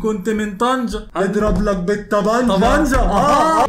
كنت من طنجة اضرب لك بالطبنجة. طبنجة.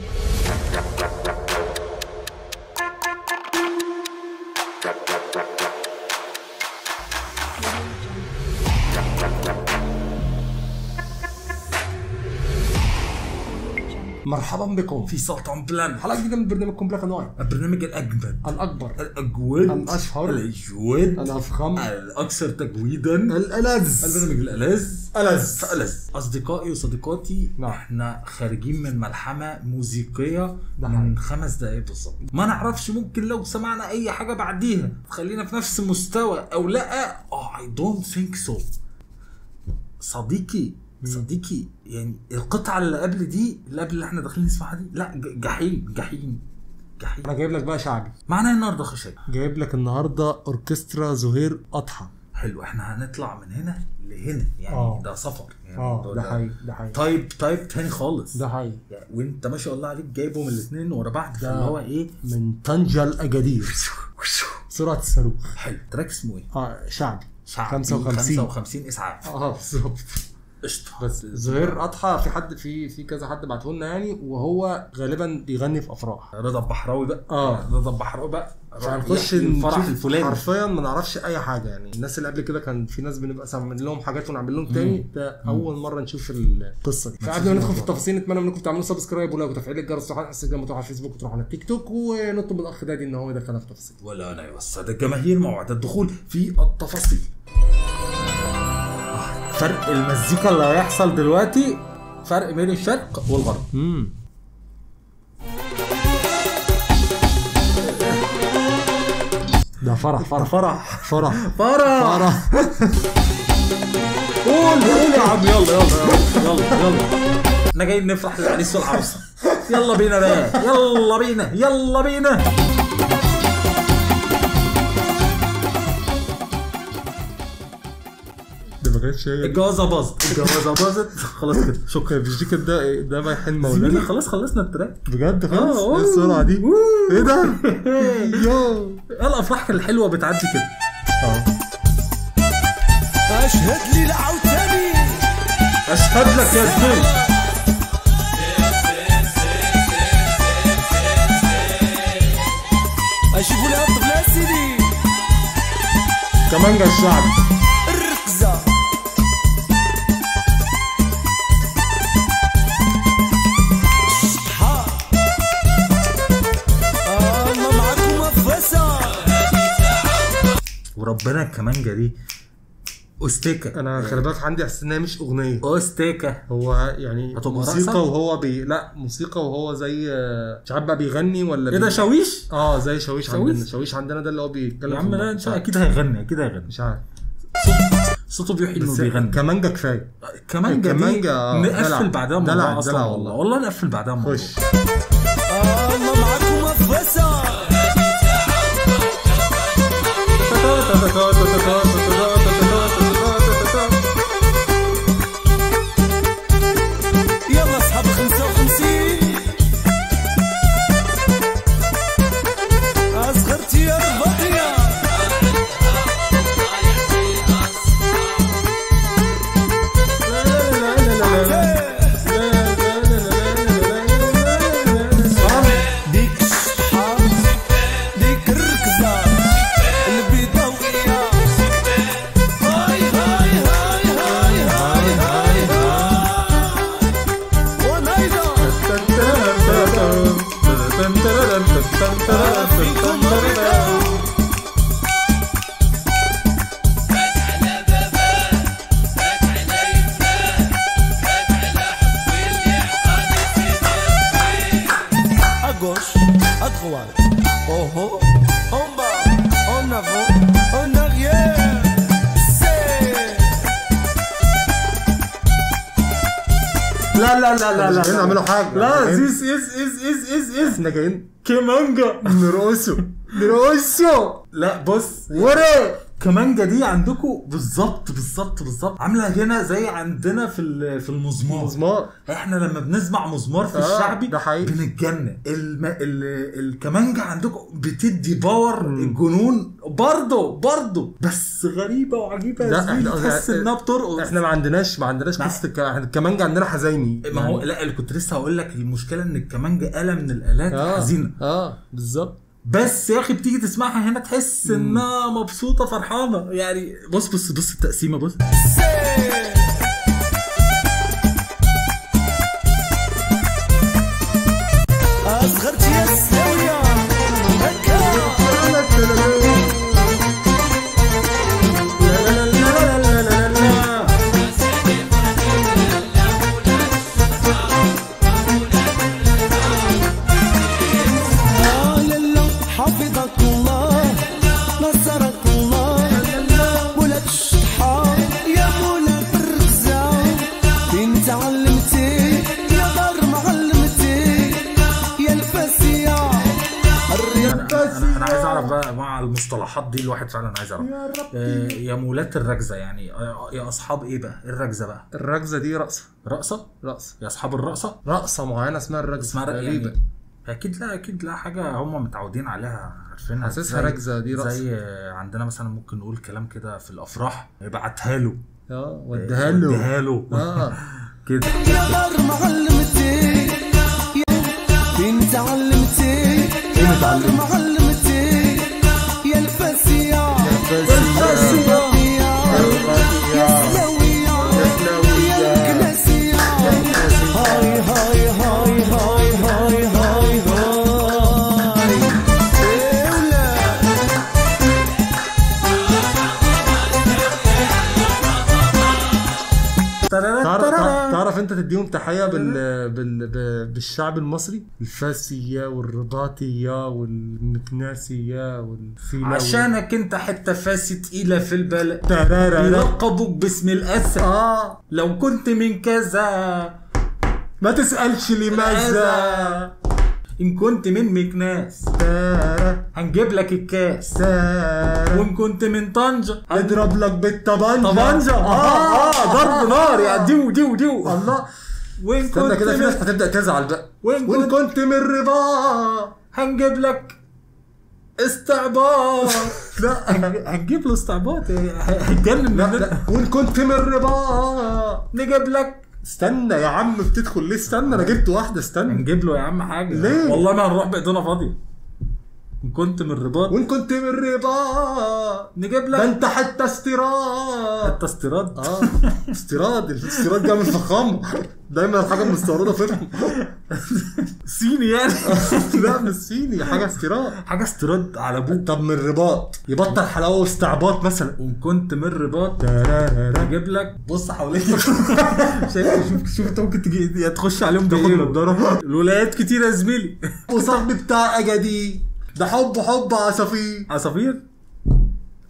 مرحبا بكم في سلطان بلان، حلقة جديدة من برنامجكم بلاك نواي، البرنامج الأجمد، الأكبر، الأجود، الأشهر، الأجود، الأفخم، الأكثر تجويدا، الألذ، البرنامج الألذ ألذ. أصدقائي وصديقاتي، نعم. احنا خارجين من ملحمة موسيقية ده من 5 دقايق بالظبط. ما نعرفش ممكن لو سمعنا أي حاجة بعديها خلينا في نفس المستوى أو لأ. I don't think so. صديقي يعني القطعة اللي قبل دي، اللي قبل اللي احنا داخلين نسمعها دي، لا جحيم. انا جايب لك بقى شعبي. معنا النهارده خشب، جايب لك النهارده اوركسترا زهير أضحى. حلو. احنا هنطلع من هنا لهنا يعني ده سفر يعني. ده حقيقي. طيب تاني خالص. ده حقيقي. يعني وانت ما شاء الله عليك جايبهم الاثنين ورا بعض، اللي هو ايه، من طنجة الأجادير، سرعة الصاروخ. حلو. تراك اسمه ايه؟ شعبي 55 اسعاف. بالظبط. قشطه. بس زهير أضحى في حد في كذا حد بعته لنا يعني، وهو غالبا بيغني في افراح. رضا البحراوي بقى. رضا البحراوي بقى. فهنخش الفرح الفلاني. حرفيا ما نعرفش اي حاجه يعني. الناس اللي قبل كده كان في ناس بنبقى سامعين لهم حاجات ونعمل لهم تاني. ده اول مره نشوف القصه دي. فقبل ما ندخل في التفاصيل، نتمنى منكم تعملوا سبسكرايب وتفعيل الجرس على انستجرام وتروحوا على فيسبوك وتروحوا على التيك توك، ونطلب من الاخ دادي ان هو يدخلنا في التفاصيل. ولا انا يوسع الجماهير موعد الدخول في التفاصيل. فرق المزيكا اللي هيحصل دلوقتي فرق بين الشرق والغرب. ده فرح. قول يا عم. يلا احنا جايين نفرح للعريس والعروسه. يلا بينا بقى، يلا بينا. ما كانتش هي الجوازه باظت خلاص كده. شكرا. مش دي كده ده بايحين مولانا. خلاص خلصنا التراك بجد. خلاص ايه السرعه دي؟ ايه ده؟ الافراح الحلوه بتعدي كده. اشهد لي العوتاني، اشهد لك يا زميلي. اشوفوا لها الطفل يا سيدي، كمانجا الشعبي، الركزه الله معاكم افسا. وربنا الكمانجا دي أوستيكا. انا خلي بالك عندي احساس انها مش اغنيه. أوستيكا هو يعني موسيقى وهو لا موسيقى وهو زي مش عارف بقى بيغني ولا ايه ده. شاويش. زي شاويش عندنا ده اللي هو بيتكلم. يا عم لا ان شاء اكيد هيغني مش عارف. صوته بيوحي انه بيغني. كمانجا كفايه. كمانجا نقفل بعدها دلع اصلا. والله نقفل بعدها خش. الله معاكم افسا. يلا اصحاب 55 اصغرتي يا رباطيه. ديك الصحاب ديك الركزه البيضاويه. هاي ونايدا فيكم مريضة. أغوش أغوار أوهو أومبا أونافو أوناريير سي. لا مش نعملوا حاجه. لا زيس احنا جايين كمانجا نرقصوا. لا بص ورا كمانجا دي عندكم بالظبط عامله هنا زي عندنا في المزمار. مزمار. احنا لما بنسمع مزمار في الشعبي ده حقيقي بنتجنن. الكمانجا عندكم بتدي باور الجنون برضه بس غريبه وعجيبه يا زميلي، تحس انها بترقص. احنا ما عندناش قصه الكمانجا عندنا حزيني. ما هو لا، اللي كنت لسه هقول لك المشكله ان الكمانجا آلة من الآلات حزينه. بالظبط. بس يا اخي بتيجي تسمعها هنا تحس انها مبسوطه فرحانه يعني. بص التقسيمه بص. اصغرتي يا الساويه حفظك الله نصرك الله ولاد الشطحة يا مولا الركزة فين تعلمتي يا دار معلمتي يا الفاسية انا عايز اعرف بقى مع المصطلحات دي، الواحد فعلا عايز يعرف. يا مولات الركزة يعني يا اصحاب ايه بقى؟ الركزة بقى الركزة دي رقصة يا اصحاب الرقصة، رقصة معينة اسمها الركزة. اسمها تقريبا اكيد لا حاجه هم متعودين عليها عارفينها. حاسسها ركزه دي رقص. زي عندنا مثلا ممكن نقول كلام كده في الافراح يبعتها له وديها له كده. يا دار معلمتي فين تعلمتي يا دار معلمتي يا الفاسيه يا تعرف انت تديهم تحيه بالشعب المصري، الفاسيه والرباطيه والمكناسيه والفيله. عشانك انت حته فاسي تقيله في البلد يلقبوك باسم الاسد. لو كنت من كذا ما تسالش لماذا، ان كنت من مكناس هنجيب لك الكاس، وان كنت من طنجة اضرب لك بالطبنجة. ضرب نار يعني. ديو الله. وين كنت كده في ناس هتبدا تزعل بقى. وين كنت من رباط هنجيب لك استعباط. لا هنجيب له استعباط هيتجنن. لا وين كنت من رباط نجيب لك. استنى يا عم بتدخل ليه؟ استنى انا جبت واحده. استنى نجيب له يا عم حاجه ليه؟ والله ما هنروح بايدينا فاضيه. ان كنت من رباط وان كنت من رباط نجيب لك. ده انت حتى استيراد. استيراد الاستيراد جاي من الفخامه. دايما الحاجه مستورده فين؟ صيني يعني. لا مش صيني، حاجه استيراد على ابوك. طب من رباط يبطل حلاوه واستعباط مثلا. وان كنت من رباط نجيب لك. بص حواليك. شوف انت ممكن تجي تخش عليهم تاخد نضاره. الولايات كتير يا زميلي. وصاحبي بتاع اجدي ده حب عصافير.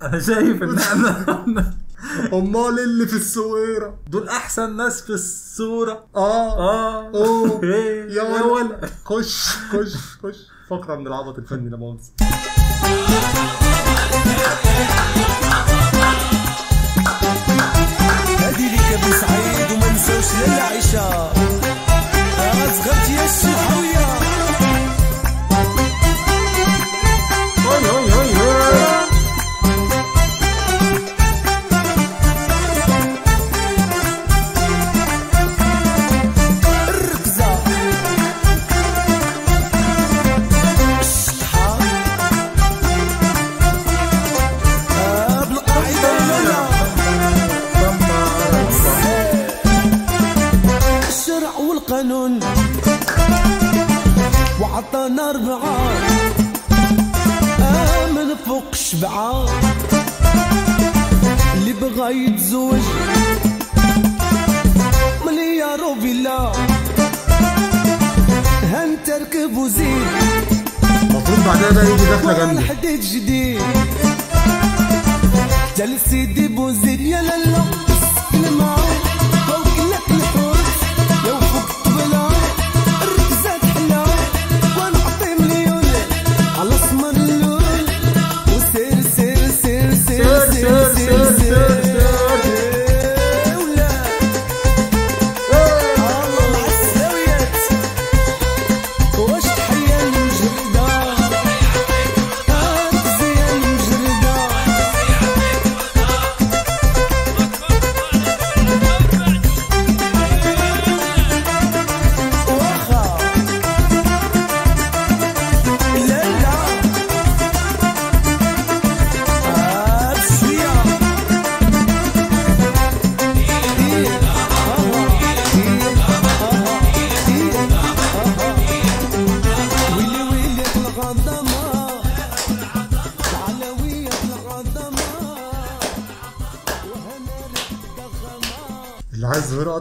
انا شايف ان احنا امال اللي في الصويره دول احسن ناس في الصوره. يا ولا خش فقره من العبط الفني لا مؤاخذه. هادي ليك ابن سعيد وما نساوش للعيشه اصغرتي يا الشحويه. والقانون وعطانا 4 من فوق 7 اللي بغا يتزوج مليار وفيلا هنتركب وزيد. المفروض بعدها بقى يجي دخله جنبي حديد جديد جال سيدي بوزيد يا لالا الماء فوق لك الحوت لو فوق طبلة الركزات حلا ونعطي مليون على اسمر اللون وسير سير سير سير سير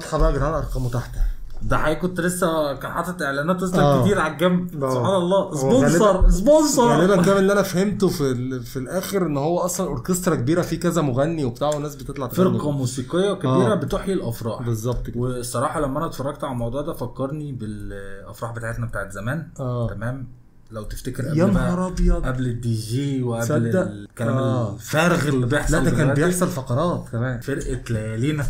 واضحه بقى يا جدعان، ارقامه تحت. ده حقيقي، كنت لسه كان حاطط اعلانات اصلا كتير على الجنب. سبحان الله، سبونسر. غالبا ده اللي انا فهمته في الاخر، ان هو اصلا اوركسترا كبيره في كذا مغني وبتاع، وناس بتطلع فرقه موسيقيه كبيره بتحيي الافراح. بالظبط كده. والصراحه لما انا اتفرجت على الموضوع ده فكرني بالافراح بتاعتنا بتاعت زمان. تمام. لو تفتكر قبل يا نهار ابيض، قبل الدي جي وقبل الكلام الفارغ اللي بيحصل. لا ده كان بيحصل فقرات كمان. فرقه ليالينا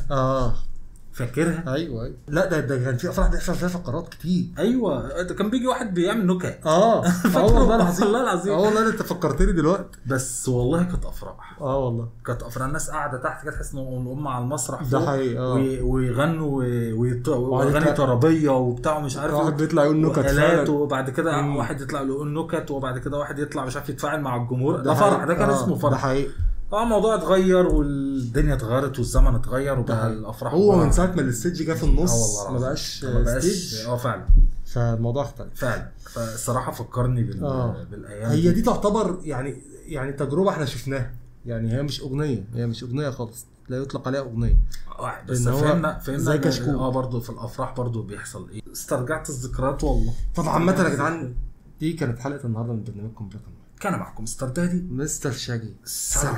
فاكرها؟ ايوه. لا ده كان في افراح بيحصل فيها فقرات كتير. ايوه، ده كان بيجي واحد بيعمل نكت. والله العظيم، والله العظيم. والله انت فكرتني دلوقتي. بس والله كانت افراح. والله كانت افراح، الناس قاعده تحت كده تحس ان هم على المسرح ده حقيقي. ويغنوا ويغني طربيه وبتاع مش عارف، واحد بيطلع يقول نكت وبعد كده واحد يطلع يقول نكت، وبعد كده واحد يطلع مش عارف يتفاعل مع الجمهور. ده فرح، ده كان اسمه فرح. ده حقيقي. الموضوع اتغير والدنيا اتغيرت والزمن اتغير وبقى الافراح هو من ساعه ما الستيج جه في النص ما بقاش ستيج. فعلا. فالموضوع اختلف فعلا. فالصراحه فكرني بالايام هي دي تعتبر يعني تجربه احنا شفناها. يعني هي مش اغنيه خالص، لا يطلق عليها اغنيه. بس فهمنا زي كشكول. برضه في الافراح برضه بيحصل ايه. استرجعت الذكريات والله. طبعا عامه يا جدعان، دي كانت حلقه النهارده من برنامجكم بلاك. كان معكم مستر دادي مستر شاجي. سلام.